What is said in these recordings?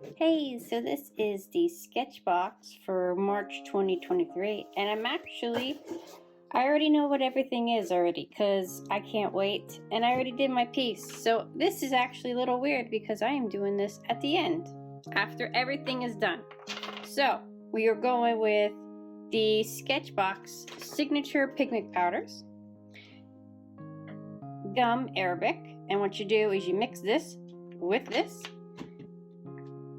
Hey, so this is the Sketchbox for March 2023, and I already know what everything is already because I can't wait, and I already did my piece. So this is actually a little weird because I am doing this at the end, after everything is done. So we are going with the Sketchbox Signature Pigment Powders, Gum Arabic, and what you do is you mix this with this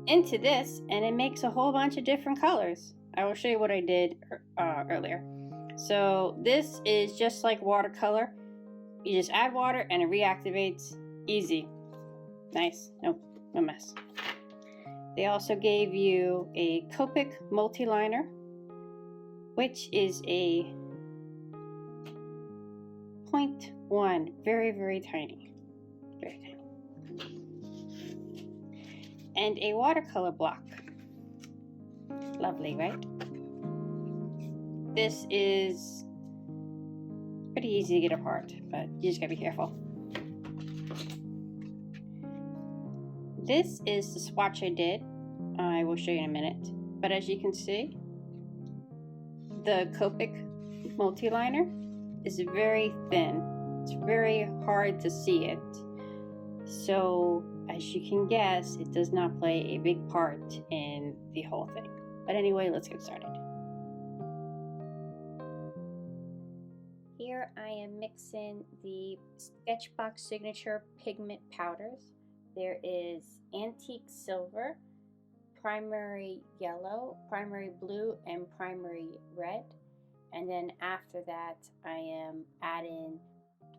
into this, and it makes a whole bunch of different colors. I will show you what I did earlier. So this is just like watercolor. You just add water and it reactivates. Easy. Nice. No mess. They also gave you a Copic multi-liner, which is a 0.1. Very tiny. Very tiny. And a watercolor block. Lovely, right? This is pretty easy to get apart, but you just gotta be careful. This is the swatch I did. I will show you in a minute. But as you can see, the Copic multi-liner is very thin. It's very hard to see it. So as you can guess, it does not play a big part in the whole thing. But anyway, let's get started. Here I am mixing the Sketchbox Signature Pigment Powders. There is Antique Silver, Primary Yellow, Primary Blue, and Primary Red. And then after that, I am adding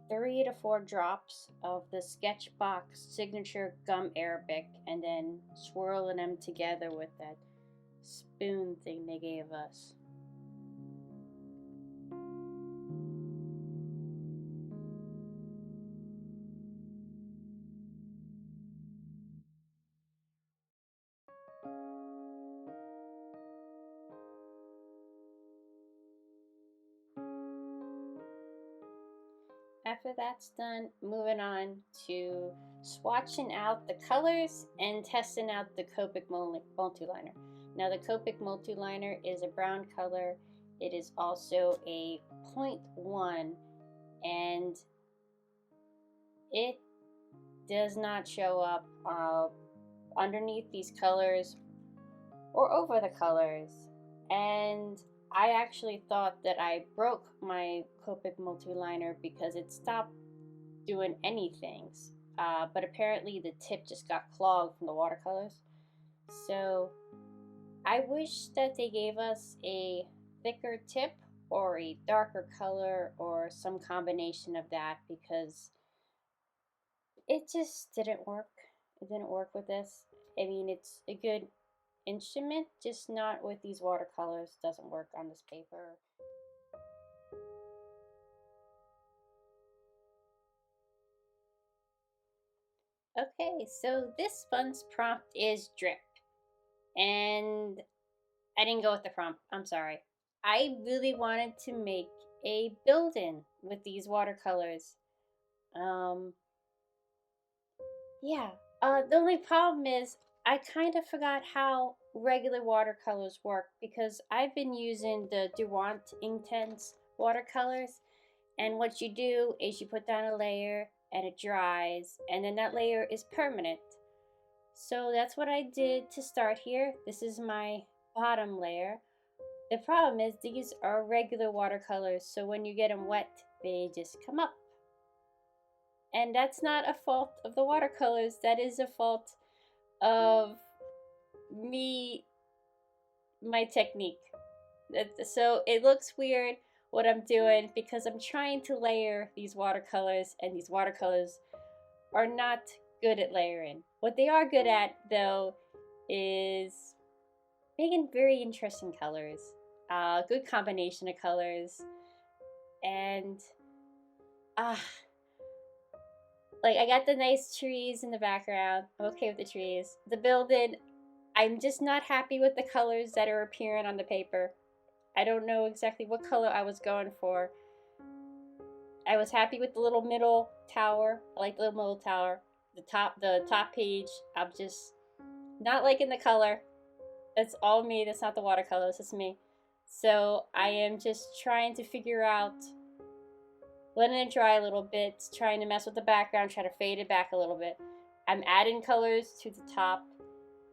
3 to 4 drops of the Sketchbox Signature Gum Arabic and then swirling them together with that spoon thing they gave us. After that's done, moving on to swatching out the colors and testing out the Copic multi-liner. Now the Copic multi-liner is a brown color. It is also a 0.1, and it does not show up underneath these colors or over the colors. And I actually thought that I broke my Copic multi-liner because it stopped doing anything. But apparently the tip just got clogged from the watercolors. So I wish that they gave us a thicker tip or a darker color or some combination of that, because it just didn't work. It didn't work with this. I mean, it's a good instrument, just not with these watercolors. Doesn't work on this paper. Okay, so this month's prompt is drip. And I didn't go with the prompt. I'm sorry. I really wanted to make a building with these watercolors. Um, yeah. The only problem is I kind of forgot how regular watercolors work because I've been using the Durant Intense watercolors, and what you do is you put down a layer and it dries, and then that layer is permanent. So that's what I did to start here. This is my bottom layer. The problem is these are regular watercolors, so when you get them wet, they just come up. And that's not a fault of the watercolors, that is a fault of me, my technique. So it looks weird what I'm doing because I'm trying to layer these watercolors, and these watercolors are not good at layering. What they are good at, though, is making very interesting colors. Good combination of colors. And like, I got the nice trees in the background. I'm okay with the trees. The building, I'm just not happy with the colors that are appearing on the paper. I don't know exactly what color I was going for. I was happy with the little middle tower. I like the little middle tower. The top page, I'm just not liking the color. That's all me. That's not the watercolors. It's me. So I am just trying to figure out, letting it dry a little bit, trying to mess with the background, try to fade it back a little bit. I'm adding colors to the top,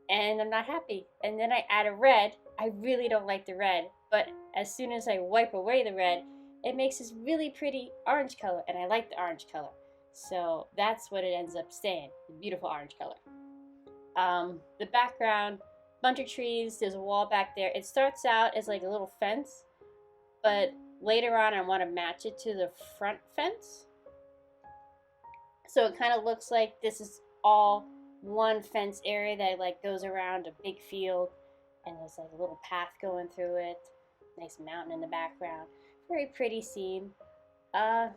and I'm not happy. And then I add a red. I really don't like the red, but as soon as I wipe away the red, it makes this really pretty orange color, and I like the orange color. So that's what it ends up staying, the beautiful orange color. The background, bunch of trees, there's a wall back there. It starts out as like a little fence, but later on I want to match it to the front fence. So it kind of looks like this is all one fence area that like goes around a big field, and there's like a little path going through it. Nice mountain in the background. Very pretty scene. I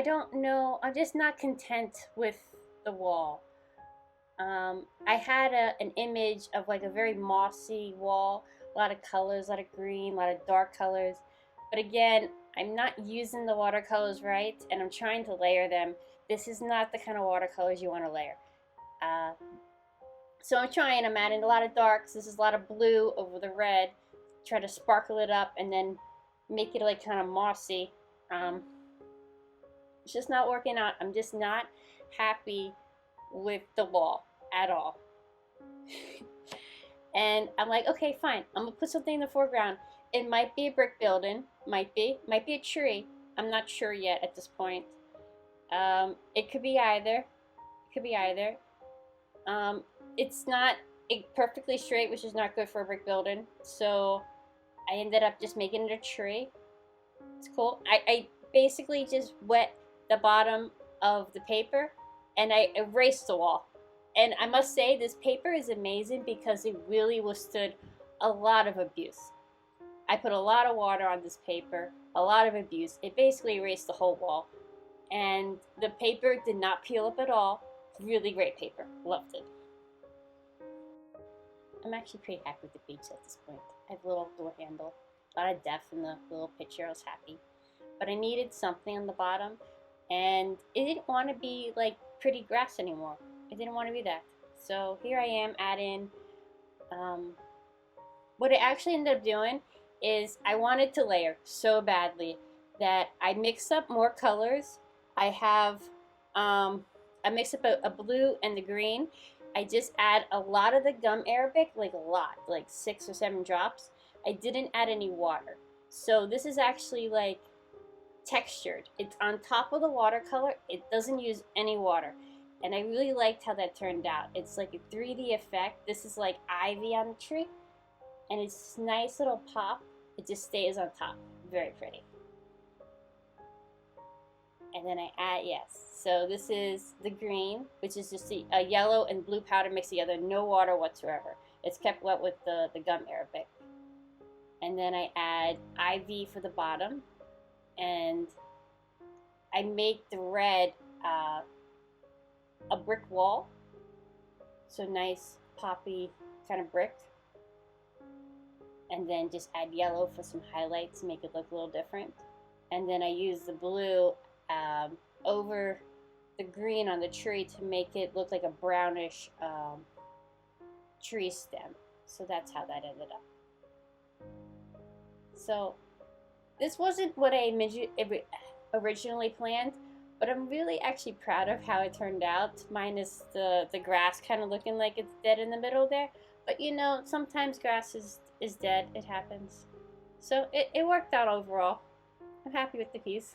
don't know. I'm just not content with the wall. I had an image of like a very mossy wall, a lot of colors, a lot of green, a lot of dark colors. But again, I'm not using the watercolors right, and I'm trying to layer them. This is not the kind of watercolors you want to layer. So I'm adding a lot of darks. This is a lot of blue over the red. Try to sparkle it up and then make it like kind of mossy. It's just not working out. I'm just not happy with the wall at all. And I'm like, okay, fine. I'm gonna put something in the foreground. It might be a brick building. Might be a tree. I'm not sure yet at this point. It could be either. It's not perfectly straight, which is not good for a brick building. So I ended up just making it a tree. It's cool. I basically just wet the bottom of the paper and I erased the wall. And I must say, this paper is amazing because it really withstood a lot of abuse. I put a lot of water on this paper, a lot of abuse. It basically erased the whole wall. And the paper did not peel up at all. Really great paper. Loved it. I'm actually pretty happy with the beach at this point. I have a little door handle. A lot of depth in the little picture. I was happy. But I needed something on the bottom. And it didn't want to be like pretty grass anymore. It didn't want to be that. So here I am adding, what it actually ended up doing is I wanted to layer so badly that I mixed up more colors. I mix up a blue and the green. I just add a lot of the gum arabic, like a lot, like 6 or 7 drops. I didn't add any water. So this is actually like textured. It's on top of the watercolor. It doesn't use any water. And I really liked how that turned out. It's like a 3D effect. This is like ivy on the tree. And it's this nice little pop. It just stays on top. Very pretty. And then I add, yes. So this is the green, which is just a yellow and blue powder mixed together. No water whatsoever. It's kept wet with the gum arabic. And then I add ivy for the bottom. And I make the red a brick wall. So nice poppy kind of brick. And then just add yellow for some highlights to make it look a little different. And then I use the blue over the green on the tree to make it look like a brownish tree stem. So that's how that ended up. So this wasn't what I originally planned, but I'm really actually proud of how it turned out, minus the grass kind of looking like it's dead in the middle there. But you know, sometimes grass is dead. It happens. So it worked out overall. I'm happy with the piece.